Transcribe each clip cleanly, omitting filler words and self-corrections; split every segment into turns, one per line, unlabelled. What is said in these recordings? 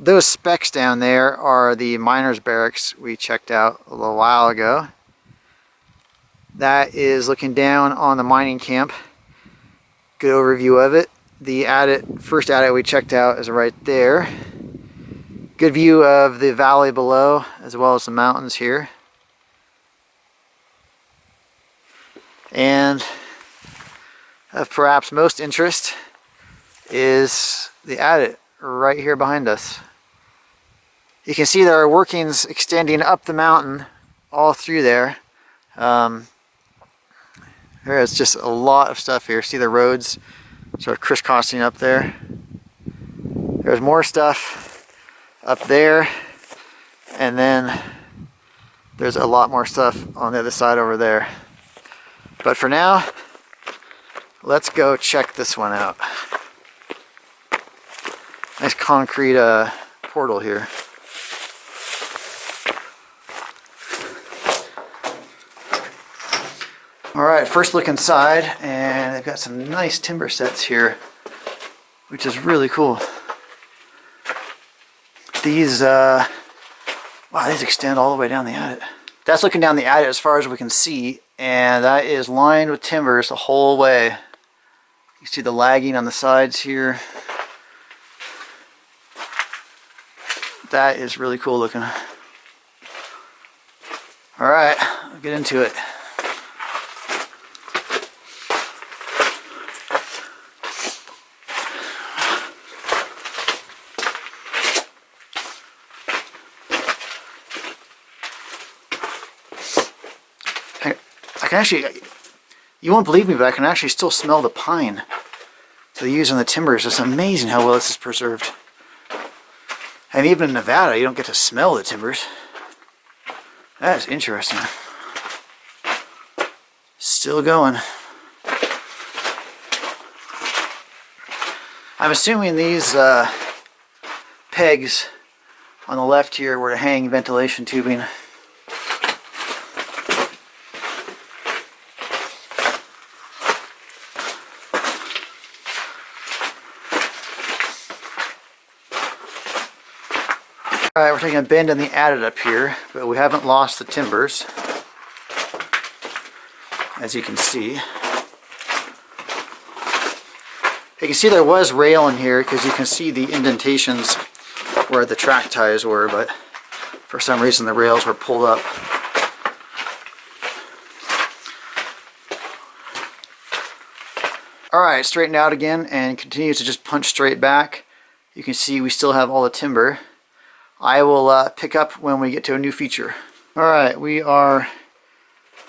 those specks down there are the miners' barracks we checked out a little while ago. That is looking down on the mining camp. Good overview of it. The first adit we checked out is right there. Good view of the valley below as well as the mountains here. And of perhaps most interest is the adit right here behind us. You can see there are workings extending up the mountain all through there. There's just a lot of stuff here. See the roads sort of crisscrossing up there. There's more stuff up there, and then there's a lot more stuff on the other side over there. But for now, let's go check this one out. Nice concrete portal here. Alright, first look inside, and they've got some nice timber sets here, which is really cool. These, wow, these extend all the way down the adit. That's looking down the adit as far as we can see, and that is lined with timbers the whole way. You see the lagging on the sides here. That is really cool looking. Alright, I'll get into it. I can actually, you won't believe me, but I can actually still smell the pine that they use on the timbers. It's amazing how well this is preserved. And even in Nevada, you don't get to smell the timbers. That is interesting. Still going. I'm assuming these pegs on the left here were to hang ventilation tubing. Alright, we're taking a bend in the adit up here, but we haven't lost the timbers, as you can see. You can see there was rail in here because you can see the indentations where the track ties were, but for some reason the rails were pulled up. Alright, straighten out again and continue to just punch straight back. You can see we still have all the timber. I will pick up when we get to a new feature. Alright, we are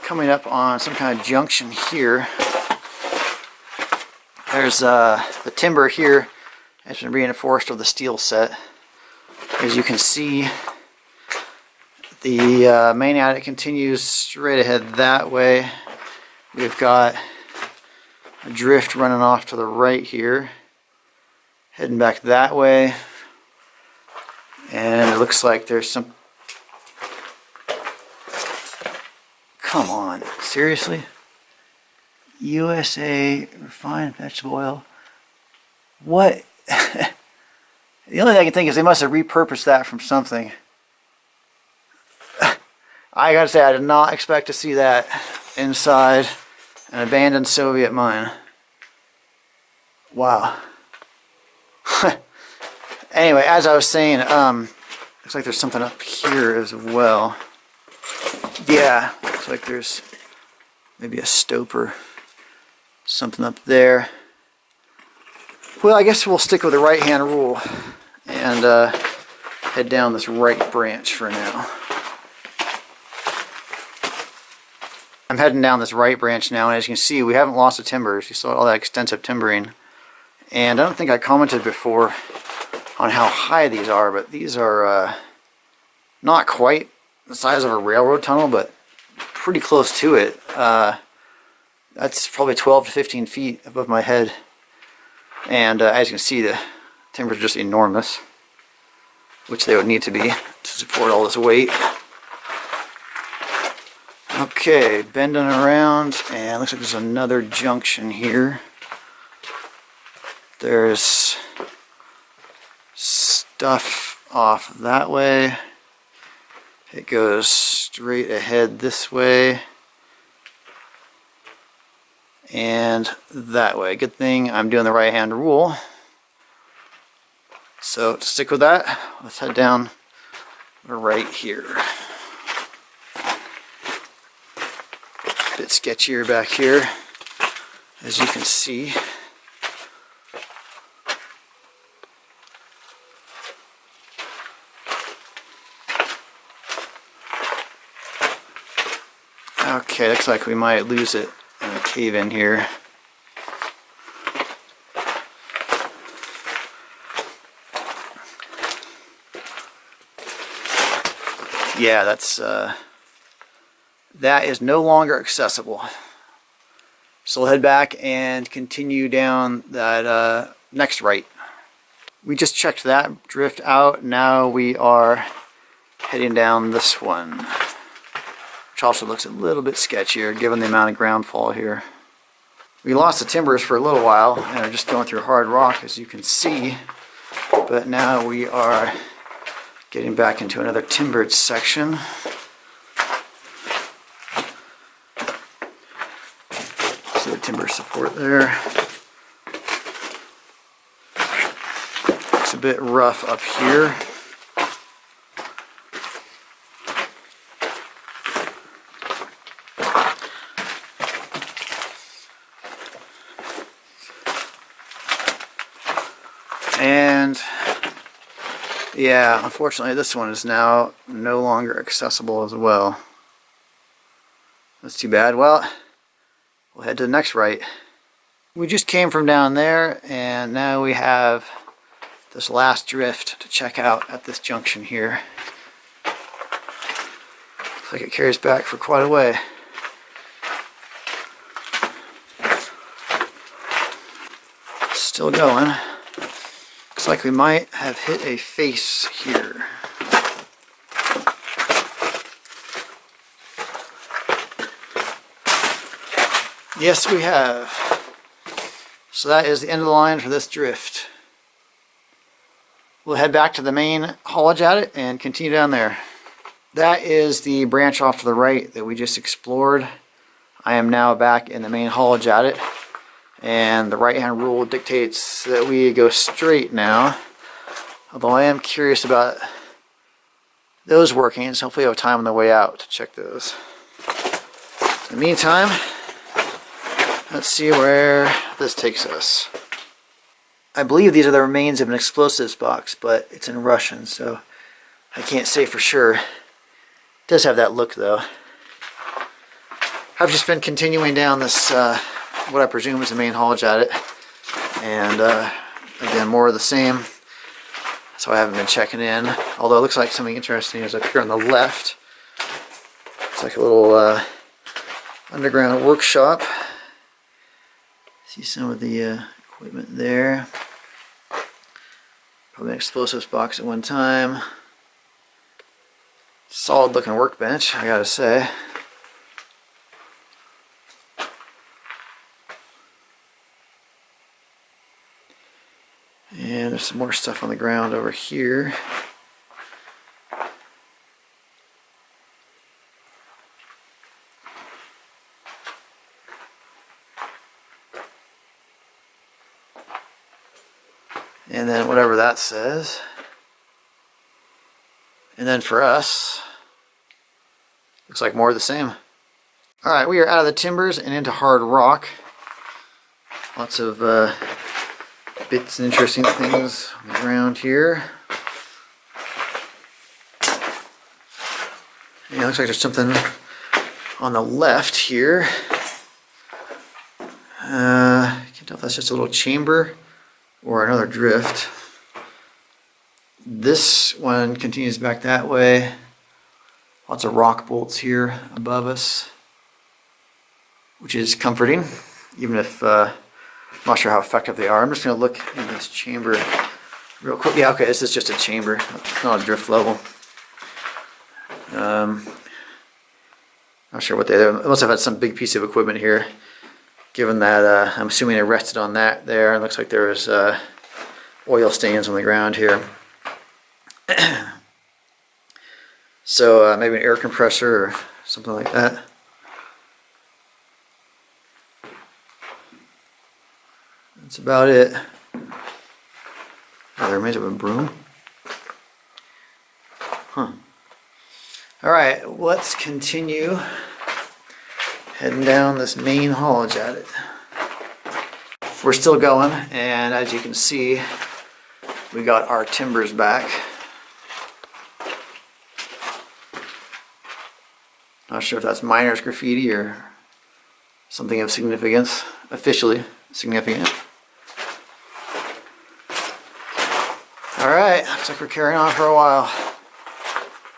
coming up on some kind of junction here. There's the timber here has been reinforced with the steel set. As you can see, the main adit continues straight ahead that way. We've got a drift running off to the right here, heading back that way. And it looks like there's some... Come on, seriously? USA refined vegetable oil. What? The only thing I can think is they must have repurposed that from something. I gotta say, I did not expect to see that inside an abandoned Soviet mine. Wow. Anyway, as I was saying, looks like there's something up here as well. Yeah, looks like there's maybe a stope or something up there. Well, I guess we'll stick with the right-hand rule and head down this right branch for now. I'm heading down this right branch now, and as you can see, we haven't lost the timbers. You saw all that extensive timbering. And I don't think I commented before on how high these are, but these are not quite the size of a railroad tunnel, but pretty close to it. That's probably 12 to 15 feet above my head. And as you can see, the timbers are just enormous, which they would need to be to support all this weight. Okay, bending around, and looks like there's another junction here. There's stuff off that way. It goes straight ahead this way and that way. Good thing I'm doing the right hand rule. So to stick with that, let's head down right here. A bit sketchier back here, as you can see. Okay, looks like we might lose it in a cave in here. Yeah, that is no longer accessible. So we'll head back and continue down that next right. We just checked that drift out. Now we are heading down this one, which also looks a little bit sketchier given the amount of groundfall here. We lost the timbers for a little while and are just going through hard rock, as you can see, but now we are getting back into another timbered section. See the timber support there. It's a bit rough up here. And yeah, unfortunately this one is now no longer accessible as well. That's too bad. Well, we'll head to the next right. We just came from down there and now we have this last drift to check out at this junction here. Looks like it carries back for quite a way. Still going. Looks like we might have hit a face here. Yes, we have. So that is the end of the line for this drift. We'll head back to the main haulage adit and continue down there. That is the branch off to the right that we just explored. I am now back in the main haulage adit. And the right hand rule dictates that we go straight now. Although I am curious about those workings. Hopefully I have time on the way out to check those. In the meantime, let's see where this takes us. I believe these are the remains of an explosives box, but it's in Russian, so I can't say for sure. It does have that look though. I've just been continuing down this what I presume is the main haulage adit, and again, more of the same, so I haven't been checking in, although it looks like something interesting is up here on the left. It's like a little underground workshop. See some of the equipment there. Probably an explosives box at one time. Solid looking workbench, I gotta say. And there's some more stuff on the ground over here. And then whatever that says. And then for us, looks like more of the same. Alright, we are out of the timbers and into hard rock. Lots of bits and interesting things on the ground here. Yeah, it looks like there's something on the left here. I can't tell if that's just a little chamber or another drift. This one continues back that way. Lots of rock bolts here above us, which is comforting, even if I'm not sure how effective they are. I'm just going to look in this chamber real quick. Yeah, okay, this is just a chamber. It's not a drift level. Not sure what they are. They must have had some big piece of equipment here, given that I'm assuming they rested on that there. It looks like there was oil stains on the ground here. So maybe an air compressor or something like that. That's about it. Oh, there remains of a broom. Huh. Alright, let's continue heading down this main haulage at it. We're still going, and as you can see, we got our timbers back. Not sure if that's miner's graffiti or something of significance, officially significant. Alright, looks like we're carrying on for a while.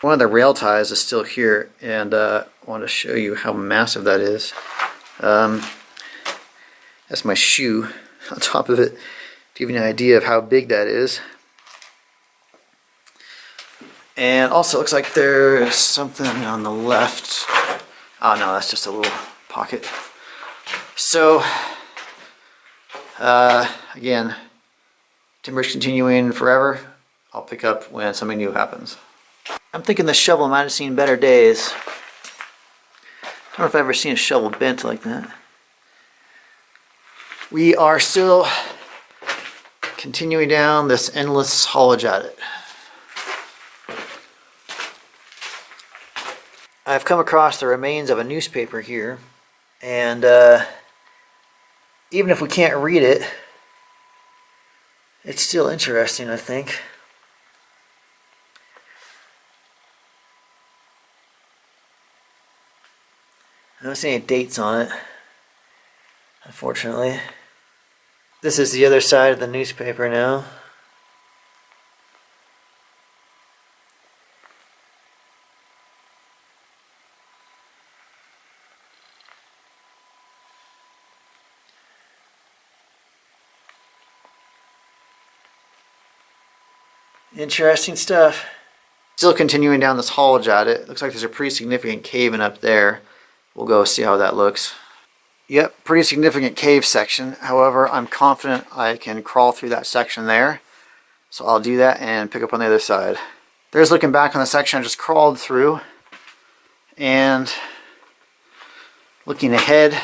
One of the rail ties is still here, and I want to show you how massive that is. That's my shoe on top of it, to give you an idea of how big that is. And also looks like there's something on the left. Oh no, that's just a little pocket. So, again, timber's continuing forever. I'll pick up when something new happens. I'm thinking the shovel might have seen better days. I don't know if I've ever seen a shovel bent like that. We are still continuing down this endless haulage at it. I've come across the remains of a newspaper here, and even if we can't read it, it's still interesting, I think. I don't see any dates on it, unfortunately. This is the other side of the newspaper now. Interesting stuff. Still continuing down this haulage at it. Looks like there's a pretty significant cave-in up there. We'll go see how that looks. Yep, pretty significant cave section. However, I'm confident I can crawl through that section there. So I'll do that and pick up on the other side. There's looking back on the section I just crawled through. And looking ahead,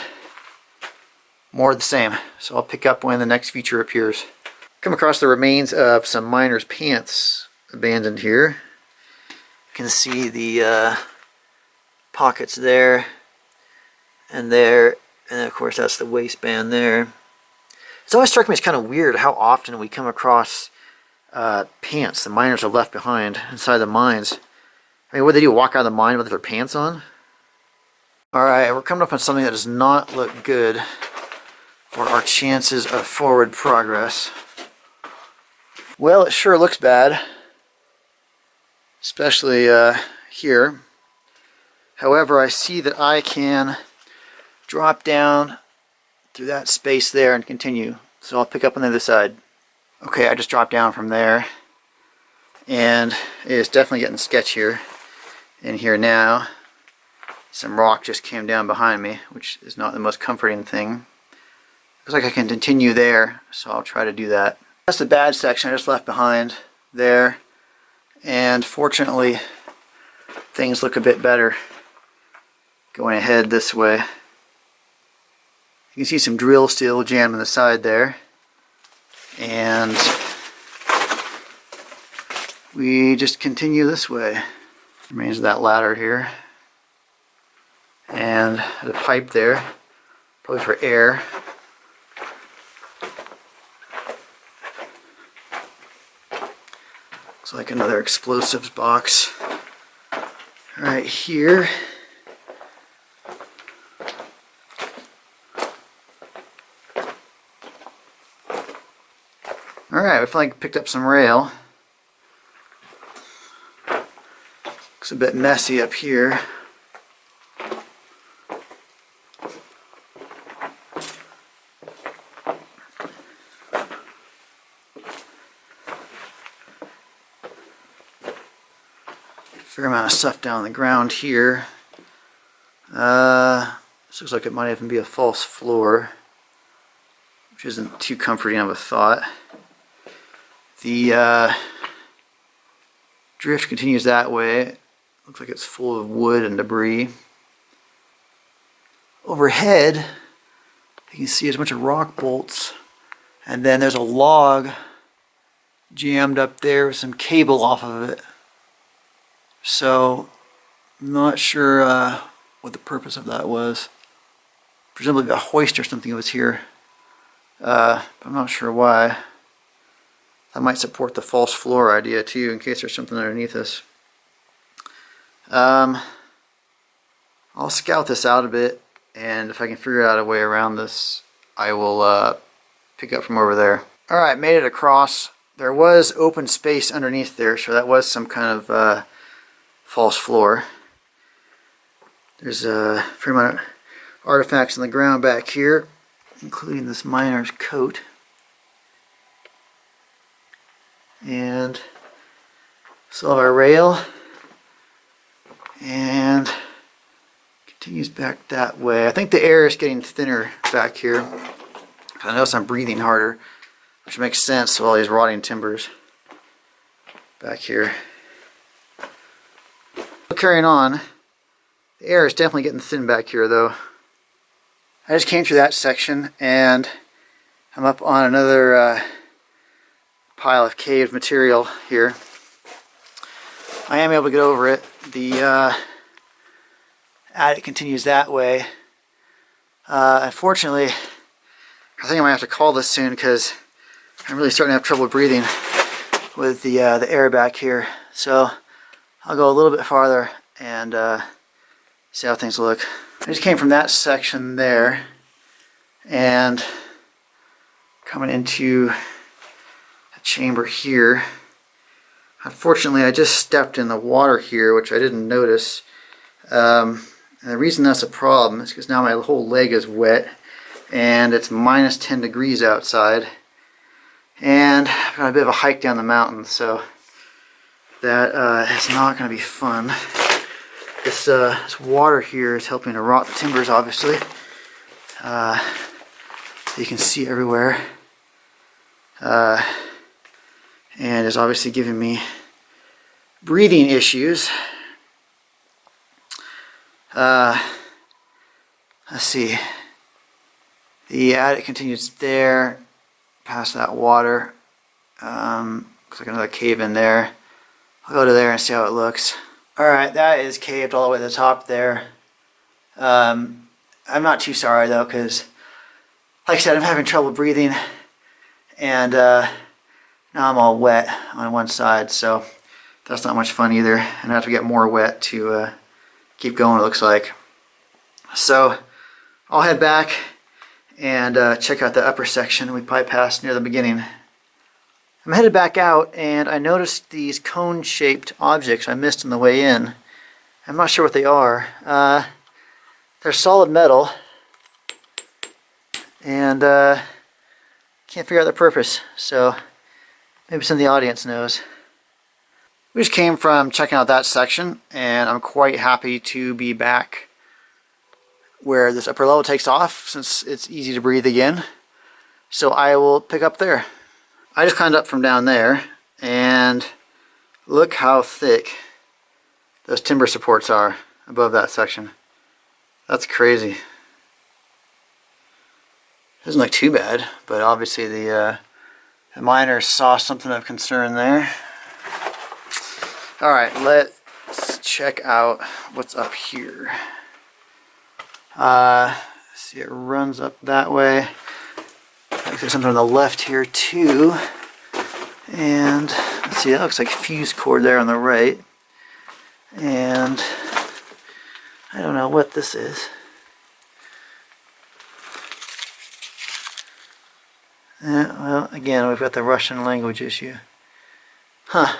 more of the same. So I'll pick up when the next feature appears. Come across the remains of some miner's pants abandoned here. You can see the pockets there and there. And of course that's the waistband there. It's always struck me as kind of weird how often we come across pants the miners have left behind inside the mines. I mean, what do they do, walk out of the mine with their pants on? Alright, we're coming up on something that does not look good for our chances of forward progress. Well, it sure looks bad. Especially here. However, I see that I can drop down through that space there and continue. So I'll pick up on the other side. Okay, I just dropped down from there. And it is definitely getting sketchier in here now. Some rock just came down behind me, which is not the most comforting thing. Looks like I can continue there, so I'll try to do that. That's the bad section I just left behind there. And fortunately, things look a bit better going ahead this way. You can see some drill steel jammed in the side there. And we just continue this way. Remains of that ladder here. And the pipe there, probably for air. Looks like another explosives box right here. Alright, we finally picked up some rail. Looks a bit messy up here. Fair amount of stuff down on the ground here. This looks like it might even be a false floor, which isn't too comforting of a thought. The drift continues that way. Looks like it's full of wood and debris. Overhead, you can see there's a bunch of rock bolts, and then there's a log jammed up there with some cable off of it. So, I'm not sure what the purpose of that was. Presumably a hoist or something was here. But I'm not sure why. That might support the false floor idea too, in case there's something underneath us. I'll scout this out a bit, and if I can figure out a way around this, I will pick up from over there. Alright, made it across. There was open space underneath there, so that was some kind of false floor. There's a fair amount of artifacts on the ground back here, including this miner's coat. And still have our rail, and continues back that way. I think the air is getting thinner back here. I notice I'm breathing harder, which makes sense with all these rotting timbers back here. Carrying on, the air is definitely getting thin back here though. I just came through that section and I'm up on another pile of caved material here. I am able to get over it. The adit continues that way. Unfortunately, I think I might have to call this soon because I'm really starting to have trouble breathing with the air back here. So I'll go a little bit farther and see how things look. I just came from that section there and coming into a chamber here. Unfortunately, I just stepped in the water here, which I didn't notice. And the reason that's a problem is because now my whole leg is wet and it's minus 10 degrees outside. And I've got a bit of a hike down the mountain, so that is not going to be fun. This water here is helping to rot the timbers, obviously. So you can see everywhere. And is obviously giving me breathing issues. Let's see. The attic continues there, past that water. Looks like another cave in there. I'll go to there and see how it looks. Alright, that is caved all the way to the top there. I'm not too sorry though, because like I said, I'm having trouble breathing, and now I'm all wet on one side, so that's not much fun either, and I have to get more wet to keep going, it looks like. So I'll head back and check out the upper section we bypassed near the beginning. I'm headed back out, and I noticed these cone-shaped objects I missed on the way in. I'm not sure what they are. They're solid metal, and can't figure out their purpose, so maybe some of the audience knows. We just came from checking out that section, and I'm quite happy to be back where this upper level takes off, since it's easy to breathe again. So I will pick up there. I just climbed up from down there, and look how thick those timber supports are above that section. That's crazy. Doesn't look too bad, but obviously the miners saw something of concern there. Alright, let's check out what's up here. See, it runs up that way. There's something on the left here too. And let's see, that looks like fuse cord there on the right. And I don't know what this is. Well, again, we've got the Russian language issue. Huh.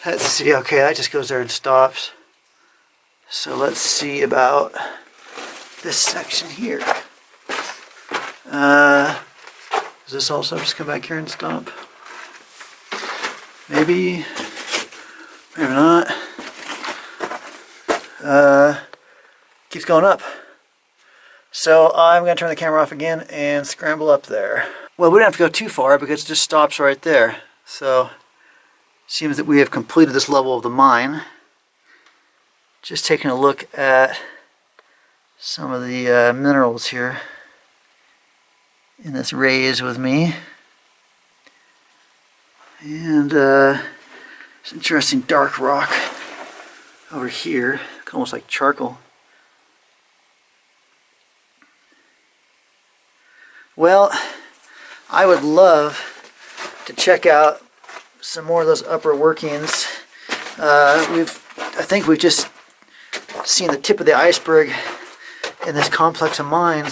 Let's see, okay, that just goes there and stops. So let's see about this section here. Does this also just come back here and stop? Maybe, maybe not. Keeps going up. So I'm going to turn the camera off again and scramble up there. Well, we don't have to go too far because it just stops right there. So Seems that we have completed this level of the mine. Just taking a look at some of the minerals here in this raise with me. And it's interesting dark rock over here, almost like charcoal. Well, I would love to check out some more of those upper workings. I think we've just seen the tip of the iceberg in this complex of mines.